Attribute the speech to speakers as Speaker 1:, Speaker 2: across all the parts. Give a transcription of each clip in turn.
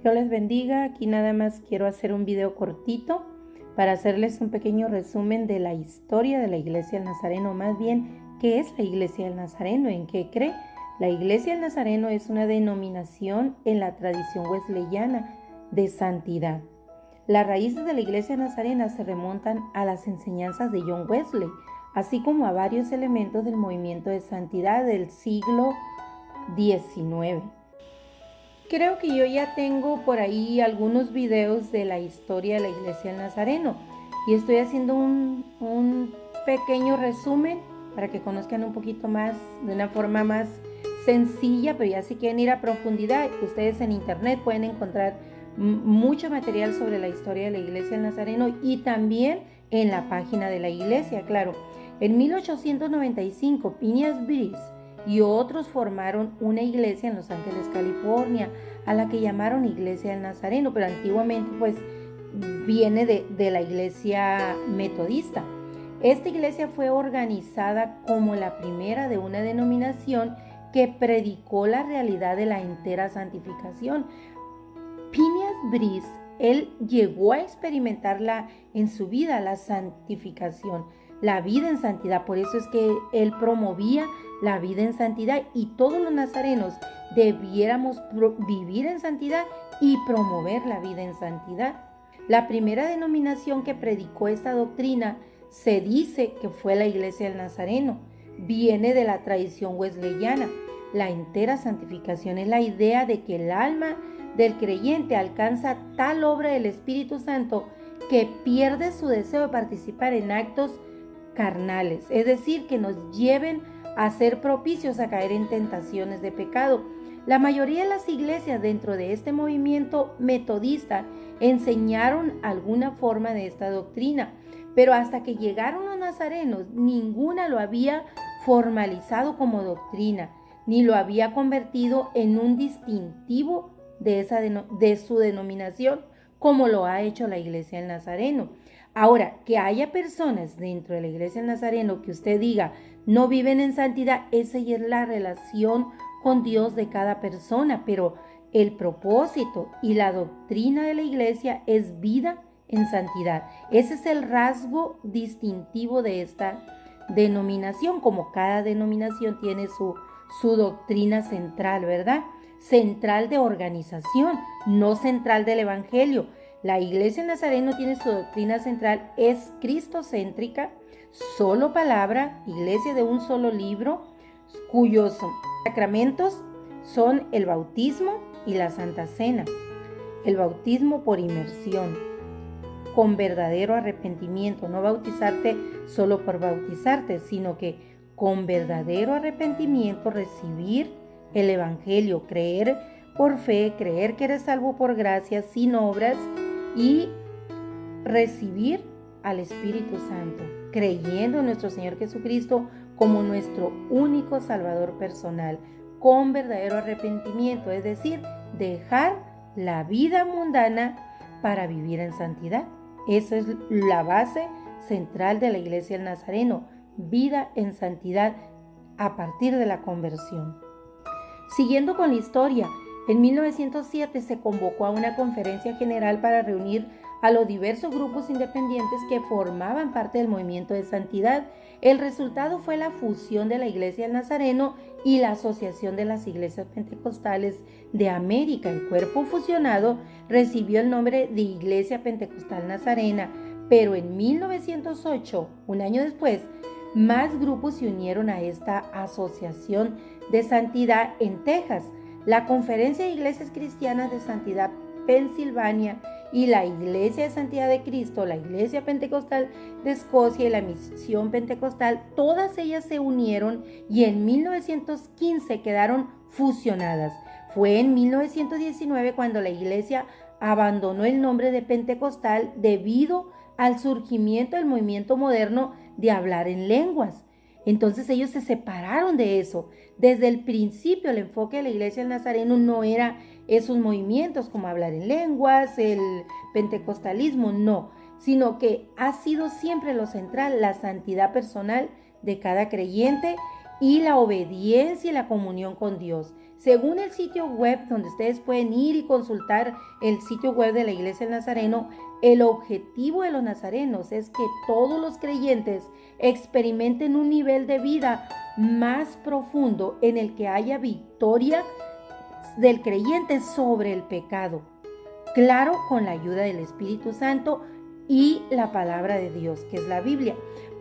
Speaker 1: Dios les bendiga. Aquí nada más quiero hacer un video cortito para hacerles un pequeño resumen de la historia de la Iglesia del Nazareno, más bien, ¿qué es la Iglesia del Nazareno? ¿En qué cree? La Iglesia del Nazareno es una denominación en la tradición wesleyana de santidad. Las raíces de la Iglesia Nazarena se remontan a las enseñanzas de John Wesley, así como a varios elementos del movimiento de santidad del siglo XIX. Creo que yo ya tengo por ahí algunos videos de la historia de la Iglesia del Nazareno y estoy haciendo un pequeño resumen para que conozcan un poquito más, de una forma más sencilla, pero ya si quieren ir a profundidad, ustedes en internet pueden encontrar mucho material sobre la historia de la Iglesia del Nazareno y también en la página de la iglesia, claro. En 1895, Phineas Bliss y otros formaron una iglesia en Los Ángeles, California, a la que llamaron Iglesia del Nazareno, pero antiguamente pues viene de la iglesia metodista. Esta iglesia fue organizada como la primera de una denominación que predicó la realidad de la entera santificación. Phineas Bliss, él llegó a experimentarla en su vida, la santificación, la vida en santidad. Por eso es que él promovía la vida en santidad y todos los nazarenos debiéramos vivir en santidad y promover la vida en santidad. La primera denominación que predicó esta doctrina se dice que fue la Iglesia del Nazareno. Viene de la tradición wesleyana. La entera santificación es la idea de que el alma del creyente alcanza tal obra del Espíritu Santo que pierde su deseo de participar en actos carnales, es decir, que nos lleven a ser propicios a caer en tentaciones de pecado. La mayoría de las iglesias dentro de este movimiento metodista enseñaron alguna forma de esta doctrina, pero hasta que llegaron los nazarenos, ninguna lo había formalizado como doctrina, ni lo había convertido en un distintivo de su denominación, como lo ha hecho la Iglesia del Nazareno. Ahora, que haya personas dentro de la Iglesia del Nazareno que usted diga no viven en santidad, esa ya es la relación con Dios de cada persona, pero el propósito y la doctrina de la Iglesia es vida en santidad. Ese es el rasgo distintivo de esta denominación, como cada denominación tiene su doctrina central, ¿verdad? Central de organización, no central del evangelio. La Iglesia Nazareno tiene su doctrina central, es cristocéntrica, solo palabra, iglesia de un solo libro, cuyos sacramentos son el bautismo y la Santa Cena. El bautismo por inmersión, con verdadero arrepentimiento, no bautizarte solo por bautizarte, sino que con verdadero arrepentimiento recibir el evangelio, creer por fe, creer que eres salvo por gracia, sin obras, y recibir al Espíritu Santo, creyendo en nuestro Señor Jesucristo como nuestro único Salvador personal, con verdadero arrepentimiento, es decir, dejar la vida mundana para vivir en santidad. Esa es la base central de la Iglesia del Nazareno, vida en santidad a partir de la conversión. Siguiendo con la historia, en 1907 se convocó a una conferencia general para reunir a los diversos grupos independientes que formaban parte del movimiento de santidad. El resultado fue la fusión de la Iglesia del Nazareno y la Asociación de las Iglesias Pentecostales de América. El cuerpo fusionado recibió el nombre de Iglesia Pentecostal Nazarena, pero en 1908, un año después, más grupos se unieron a esta asociación de santidad en Texas. La Conferencia de Iglesias Cristianas de Santidad Pensilvania y la Iglesia de Santidad de Cristo, la Iglesia Pentecostal de Escocia y la Misión Pentecostal, todas ellas se unieron y en 1915 quedaron fusionadas. Fue en 1919 cuando la Iglesia abandonó el nombre de Pentecostal debido al surgimiento del movimiento moderno de hablar en lenguas. Entonces ellos se separaron de eso. Desde el principio el enfoque de la Iglesia del Nazareno no era esos movimientos como hablar en lenguas, el pentecostalismo, no, sino que ha sido siempre lo central, la santidad personal de cada creyente y la obediencia y la comunión con Dios. Según el sitio web, donde ustedes pueden ir y consultar el sitio web de la Iglesia del Nazareno, el objetivo de los nazarenos es que todos los creyentes experimenten un nivel de vida más profundo en el que haya victoria del creyente sobre el pecado. Claro, con la ayuda del Espíritu Santo y la palabra de Dios, que es la Biblia.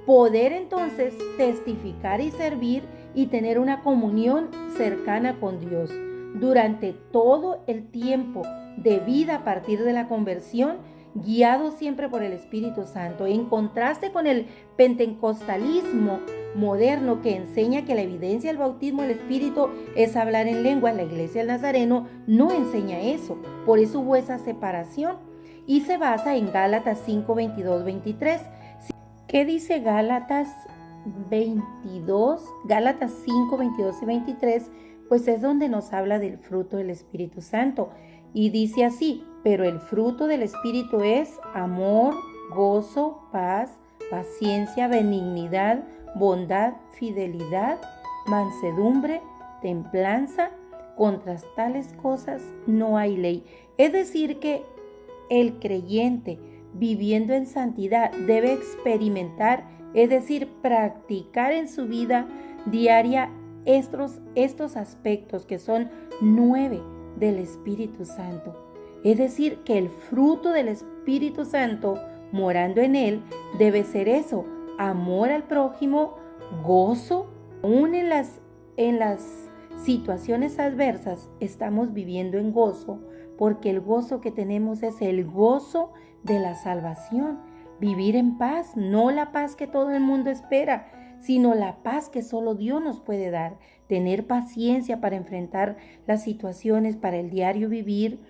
Speaker 1: Poder entonces testificar y servir y tener una comunión cercana con Dios durante todo el tiempo de vida a partir de la conversión, guiado siempre por el Espíritu Santo, en contraste con el pentecostalismo moderno que enseña que la evidencia del bautismo del Espíritu es hablar en lengua. La Iglesia del Nazareno no enseña eso, por eso hubo esa separación y se basa en Gálatas 5, 22, 23. ¿Qué dice Gálatas 22? Gálatas 5, 22 y 23, pues es donde nos habla del fruto del Espíritu Santo. Y dice así: pero el fruto del Espíritu es amor, gozo, paz, paciencia, benignidad, bondad, fidelidad, mansedumbre, templanza. Contra tales cosas no hay ley. Es decir que el creyente viviendo en santidad debe experimentar, es decir, practicar en su vida diaria estos aspectos que son 9 del Espíritu Santo. Es decir, que el fruto del Espíritu Santo morando en él debe ser eso: amor al prójimo, gozo. Aún en las situaciones adversas estamos viviendo en gozo, porque el gozo que tenemos es el gozo de la salvación. Vivir en paz, no la paz que todo el mundo espera, sino la paz que solo Dios nos puede dar. Tener paciencia para enfrentar las situaciones, para el diario vivir,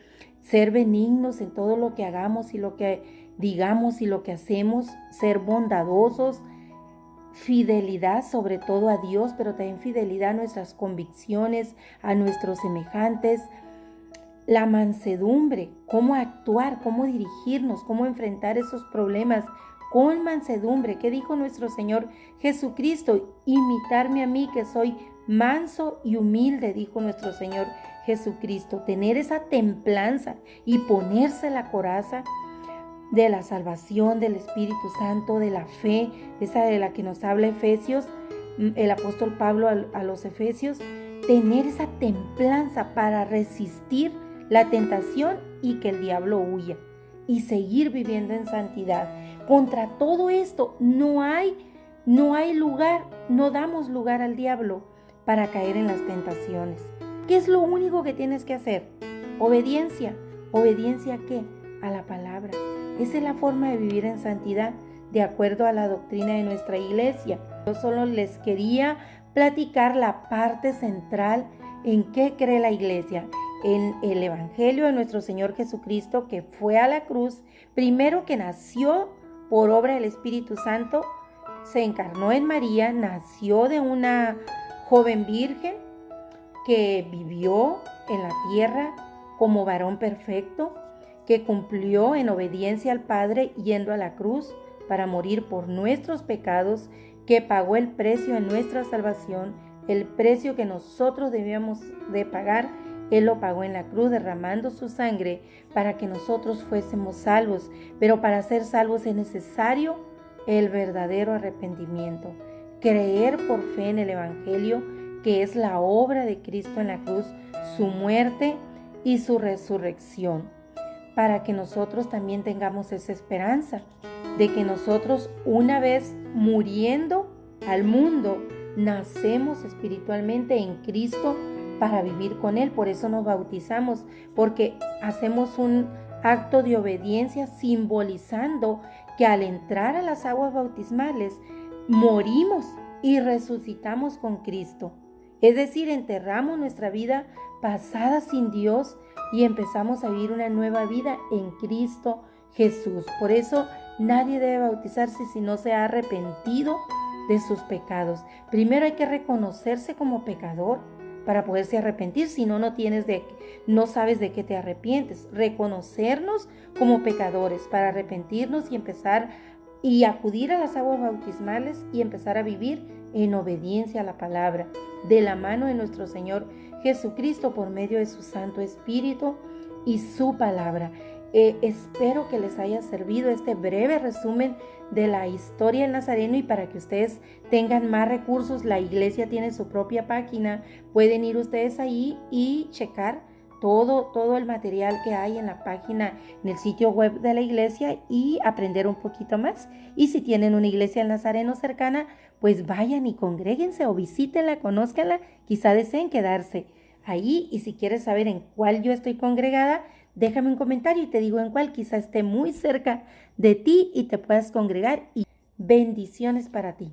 Speaker 1: ser benignos en todo lo que hagamos y lo que digamos y lo que hacemos, ser bondadosos, fidelidad sobre todo a Dios, pero también fidelidad a nuestras convicciones, a nuestros semejantes. La mansedumbre, cómo actuar, cómo dirigirnos, cómo enfrentar esos problemas con mansedumbre. ¿Qué dijo nuestro Señor Jesucristo? Imitarme a mí, que soy manso y humilde, dijo nuestro Señor Jesucristo. Tener esa templanza y ponerse la coraza de la salvación, del Espíritu Santo, de la fe, esa de la que nos habla Efesios, el apóstol Pablo a los Efesios. Tener esa templanza para resistir la tentación y que el diablo huya, y seguir viviendo en santidad. Contra todo esto no hay lugar, no damos lugar al diablo para caer en las tentaciones. ¿Qué es lo único que tienes que hacer? Obediencia. ¿Obediencia a qué? A la palabra. Esa es la forma de vivir en santidad, de acuerdo a la doctrina de nuestra iglesia. Yo solo les quería platicar la parte central en qué cree la iglesia. En el Evangelio de nuestro Señor Jesucristo, que fue a la cruz, primero que nació por obra del Espíritu Santo, se encarnó en María, nació de una joven virgen que vivió en la tierra como varón perfecto, que cumplió en obediencia al Padre yendo a la cruz para morir por nuestros pecados, que pagó el precio en nuestra salvación, el precio que nosotros debíamos de pagar. Él lo pagó en la cruz derramando su sangre para que nosotros fuésemos salvos. Pero para ser salvos es necesario el verdadero arrepentimiento. Creer por fe en el Evangelio, que es la obra de Cristo en la cruz, su muerte y su resurrección. Para que nosotros también tengamos esa esperanza de que nosotros, una vez muriendo al mundo, nacemos espiritualmente en Cristo para vivir con Él. Por eso nos bautizamos, porque hacemos un acto de obediencia simbolizando que al entrar a las aguas bautismales morimos y resucitamos con Cristo. Es decir, enterramos nuestra vida pasada sin Dios y empezamos a vivir una nueva vida en Cristo Jesús. Por eso nadie debe bautizarse si no se ha arrepentido de sus pecados. Primero hay que reconocerse como pecador para poderse arrepentir, si no, no sabes de qué te arrepientes. Reconocernos como pecadores para arrepentirnos y empezar y acudir a las aguas bautismales y empezar a vivir en obediencia a la palabra, de la mano de nuestro Señor Jesucristo por medio de su Santo Espíritu y su palabra. Espero que les haya servido este breve resumen de la historia del Nazareno, y para que ustedes tengan más recursos, la iglesia tiene su propia página, pueden ir ustedes ahí y checar todo el material que hay en la página, en el sitio web de la iglesia, y aprender un poquito más. Y si tienen una iglesia del Nazareno cercana, pues vayan y congréguense o visítenla, conózcanla, quizá deseen quedarse ahí. Y si quieres saber en cuál yo estoy congregada, déjame un comentario y te digo en cuál, quizá esté muy cerca de ti y te puedas congregar. Y bendiciones para ti.